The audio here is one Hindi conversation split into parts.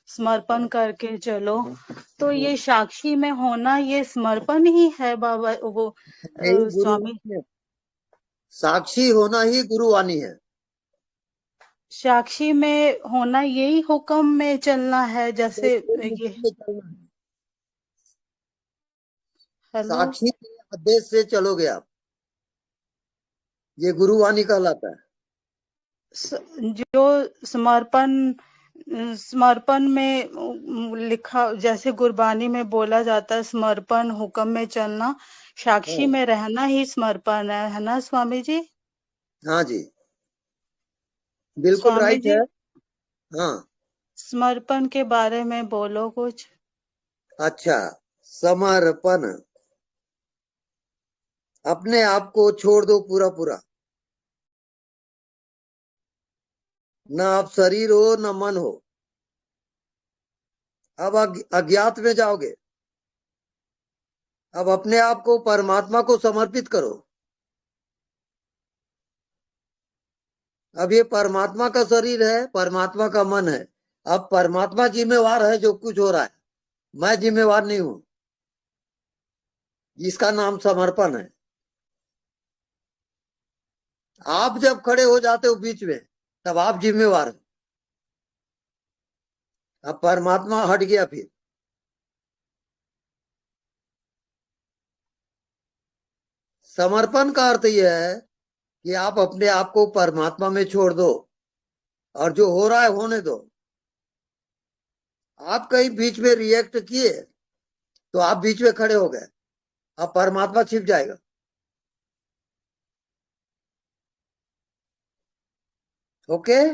समर्पण करके चलो। तो ये साक्षी में होना ये समर्पण ही है बाबा वो यही स्वामी। गुरुवाणी है। साक्षी होना ही गुरुवाणी है। साक्षी में होना यही हुक्म में चलना है, जैसे ये। मुक्ति में चलना है। हेलो। साक्षी के आदेश से चलोगे आप, ये गुरुवाणी कहलाता है। जो समर्पण समर्पण में लिखा, जैसे गुरबानी में बोला जाता है समर्पण हुक्म में चलना, साक्षी हाँ, में रहना ही समर्पण है ना स्वामी जी? हाँ जी, बिल्कुल स्वामी राइट जी, है। हाँ, समर्पण के बारे में बोलो कुछ। अच्छा। समर्पण, अपने आप को छोड़ दो पूरा पूरा। न आप शरीर हो न मन हो। अब अज्ञात में जाओगे। अब अपने आप को परमात्मा को समर्पित करो। अब ये परमात्मा का शरीर है, परमात्मा का मन है। अब परमात्मा जिम्मेवार है जो कुछ हो रहा है, मैं जिम्मेवार नहीं हूं। इसका नाम समर्पण है। आप जब खड़े हो जाते हो बीच में, तब आप जिम्मेवार हो। अब परमात्मा हट गया फिर। समर्पण का अर्थ यह है कि आप अपने आप को परमात्मा में छोड़ दो और जो हो रहा है होने दो। आप कहीं बीच में रिएक्ट किए तो आप बीच में खड़े हो गए, अब परमात्मा छिप जाएगा। ओके।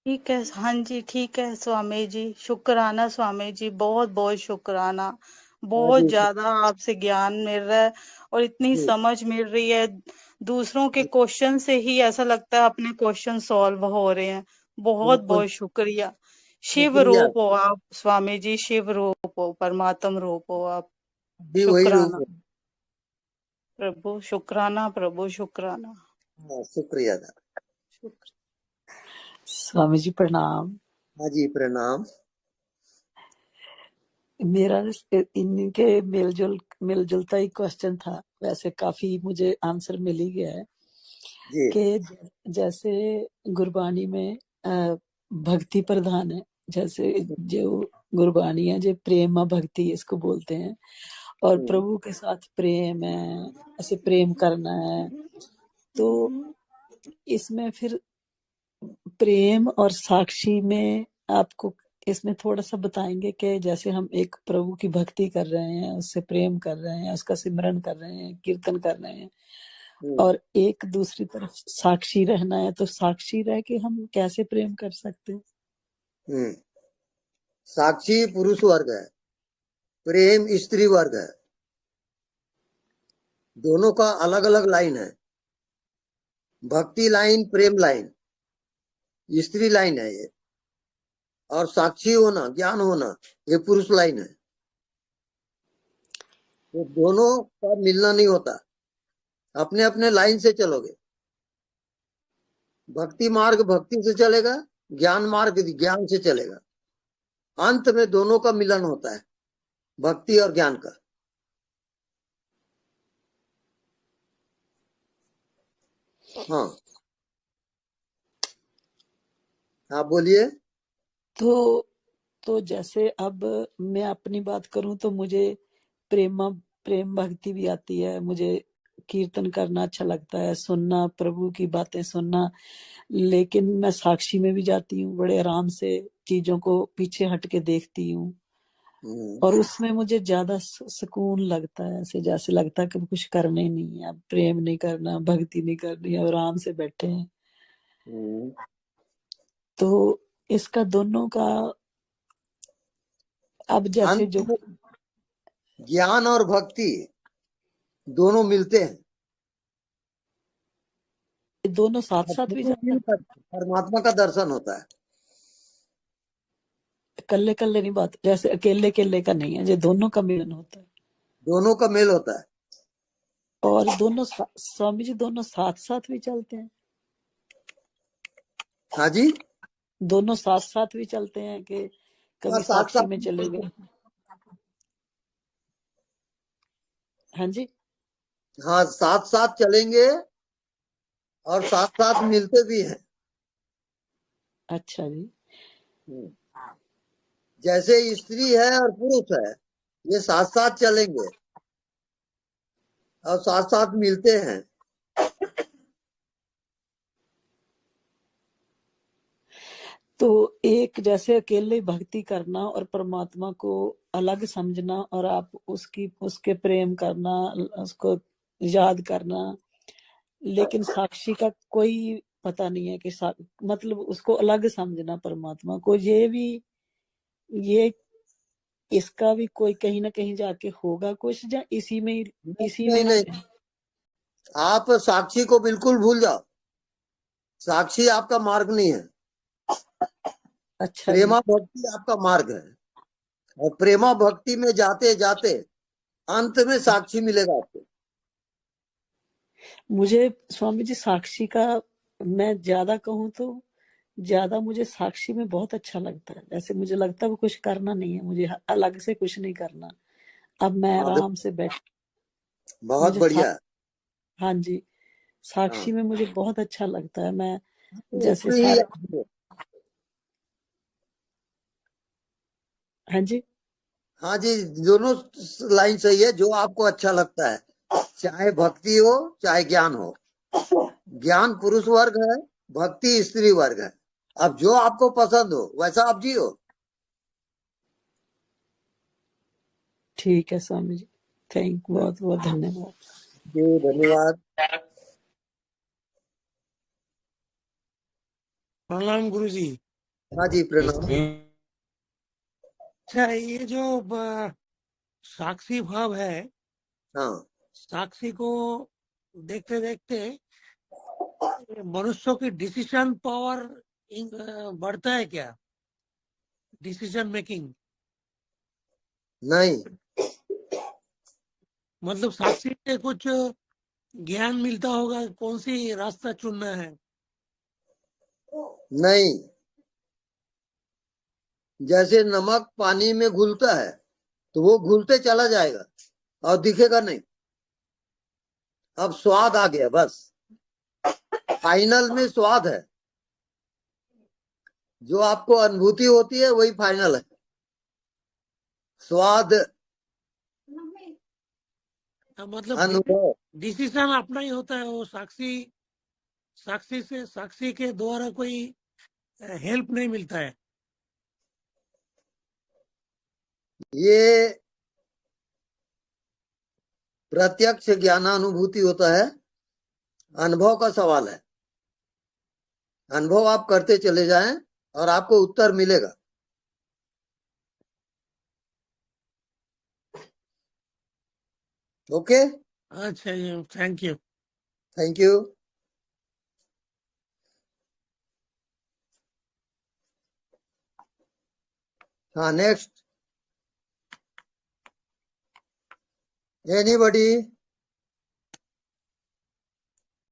ठीक है, हाँ जी, ठीक है स्वामी जी, शुक्राना स्वामी जी, बहुत बहुत शुक्राना। हाँ बहुत जी, ज्यादा आपसे ज्ञान मिल रहा है और इतनी जी, समझ मिल रही है। दूसरों के क्वेश्चन से ही ऐसा लगता है अपने क्वेश्चन सॉल्व हो रहे हैं। बहुत बिल्कुल। बहुत शुक्रिया। शिव शुक्रिया। रूप हो आप स्वामी जी, शिव रूप हो, परमात्म रूप हो आप। भी वही रूप शुक्राना है। प्रभु, शुक्राना प्रभु, शुक्राना। हाँ, शुक्रिया। शुक्र। स्वामी जी प्रणाम। हाँ जी, प्रणाम। मेरा इनके मिलजुलता ही क्वेश्चन था, वैसे काफी मुझे आंसर मिल ही गया है जी, कि जैसे गुरबानी में भक्ति प्रधान है, जैसे जो गुरबानी है जो प्रेम भक्ति इसको बोलते हैं, और प्रभु के साथ प्रेम है, ऐसे प्रेम करना है। तो इसमें फिर प्रेम और साक्षी में आपको इसमें थोड़ा सा बताएंगे कि जैसे हम एक प्रभु की भक्ति कर रहे हैं, उससे प्रेम कर रहे हैं, उसका सिमरन कर रहे हैं, कीर्तन कर रहे हैं, और एक दूसरी तरफ साक्षी रहना है, तो साक्षी रह के हम कैसे प्रेम कर सकते हैं? साक्षी पुरुष वर्ग है, प्रेम स्त्री वर्ग है। दोनों का अलग अलग लाइन है। भक्ति लाइन, प्रेम लाइन, स्त्री लाइन है ये। और साक्षी होना, ज्ञान होना, ये पुरुष लाइन है। तो दोनों का मिलना नहीं होता। अपने अपने लाइन से चलोगे। भक्ति मार्ग भक्ति से चलेगा, ज्ञान मार्ग ज्ञान से चलेगा। अंत में दोनों का मिलन होता है, भक्ति और ज्ञान का। हाँ, आप बोलिए। तो जैसे अब मैं अपनी बात करूं तो मुझे प्रेम भक्ति भी आती है, मुझे कीर्तन करना अच्छा लगता है, सुनना, प्रभु की बातें सुनना। लेकिन मैं साक्षी में भी जाती हूँ, बड़े आराम से चीजों को पीछे हट के देखती हूँ, और उसमें मुझे ज्यादा सुकून लगता है, ऐसे जैसे लगता है कि कुछ करना ही नहीं है, अब प्रेम नहीं करना, भक्ति नहीं करनी, अब आराम से बैठे हैं। तो इसका दोनों का अब जैसे अंत जो में ज्ञान और भक्ति दोनों मिलते हैं। दोनों साथ और साथ भी दोनों जा मिलकर सकते परमात्मा का दर्शन होता है। हैं, कल्ले कल्ले नहीं बात, जैसे अकेले अकेले का नहीं है, जो दोनों का मिलन होता है। दोनों का मेल होता है। और दोनों स्वामी जी दोनों साथ साथ भी चलते हैं। हाँ जी, दोनों साथ साथ भी चलते हैं कि हाँ, कभी साथ साक्षी साथ में चले गए? हाँ जी, हाँ, साथ साथ चलेंगे और साथ साथ मिलते भी हैं। अच्छा जी। जैसे स्त्री है और पुरुष है, ये साथ साथ चलेंगे और साथ साथ मिलते हैं। तो एक जैसे अकेले भक्ति करना और परमात्मा को अलग समझना और आप उसके प्रेम करना, उसको याद करना, लेकिन साक्षी का कोई पता नहीं है कि मतलब उसको अलग समझना परमात्मा को, ये इसका भी कोई कहीं ना कहीं जाके होगा कुछ, या इसी में नहीं नहीं, आप साक्षी को बिल्कुल भूल जाओ। साक्षी आपका मार्ग नहीं है, अच्छा जी। प्रेमा भक्ति आपका मार्ग है। और प्रेमा भक्ति में जाते जाते अंत में साक्षी मिलेगा आपको। मुझे स्वामी जी साक्षी का, मैं ज्यादा कहूँ तो ज्यादा मुझे साक्षी में बहुत अच्छा लगता है। जैसे मुझे लगता है वो कुछ करना नहीं है, मुझे अलग से कुछ नहीं करना। अब मैं हाँ, आराम से बैठ, बहुत मुझे बढ़िया। हाँ जी, हाँ, साक्षी में मुझे बहुत अच्छा लगता है। मैं तो जैसे उसमें ही सारे, आपको- हाँ जी, हाँ जी, दोनों लाइन सही है, जो आपको अच्छा लगता है, चाहे भक्ति हो चाहे ज्ञान हो। ज्ञान पुरुष वर्ग है, भक्ति स्त्री वर्ग है। अब जो आपको पसंद हो वैसा आप जियो। ठीक है स्वामी जी, बहुत बहुत धन्यवाद। जी, धन्यवाद। प्रणाम गुरु जी। हाँ जी, प्रणाम। अच्छा, ये जो साक्षी भाव है, हाँ, साक्षी को देखते देखते मनुष्यों की डिसीजन पावर बढ़ता है क्या? डिसीजन मेकिंग, नहीं मतलब साक्षी से कुछ ज्ञान मिलता होगा, कौन सी रास्ता चुनना है? नहीं, जैसे नमक पानी में घुलता है तो वो घुलते चला जाएगा और दिखेगा नहीं। अब स्वाद आ गया, बस फाइनल में स्वाद है। जो आपको अनुभूति होती है वही फाइनल है। स्वाद, मतलब अनुभव। डिसीजन अपना ही होता है, वो साक्षी के द्वारा कोई हेल्प नहीं मिलता है। ये प्रत्यक्ष ज्ञानानुभूति होता है, अनुभव का सवाल है। अनुभव आप करते चले जाएं और आपको उत्तर मिलेगा। ओके, अच्छा जी, थैंक यू। Thank you. हाँ, नेक्स्ट एनीबॉडी।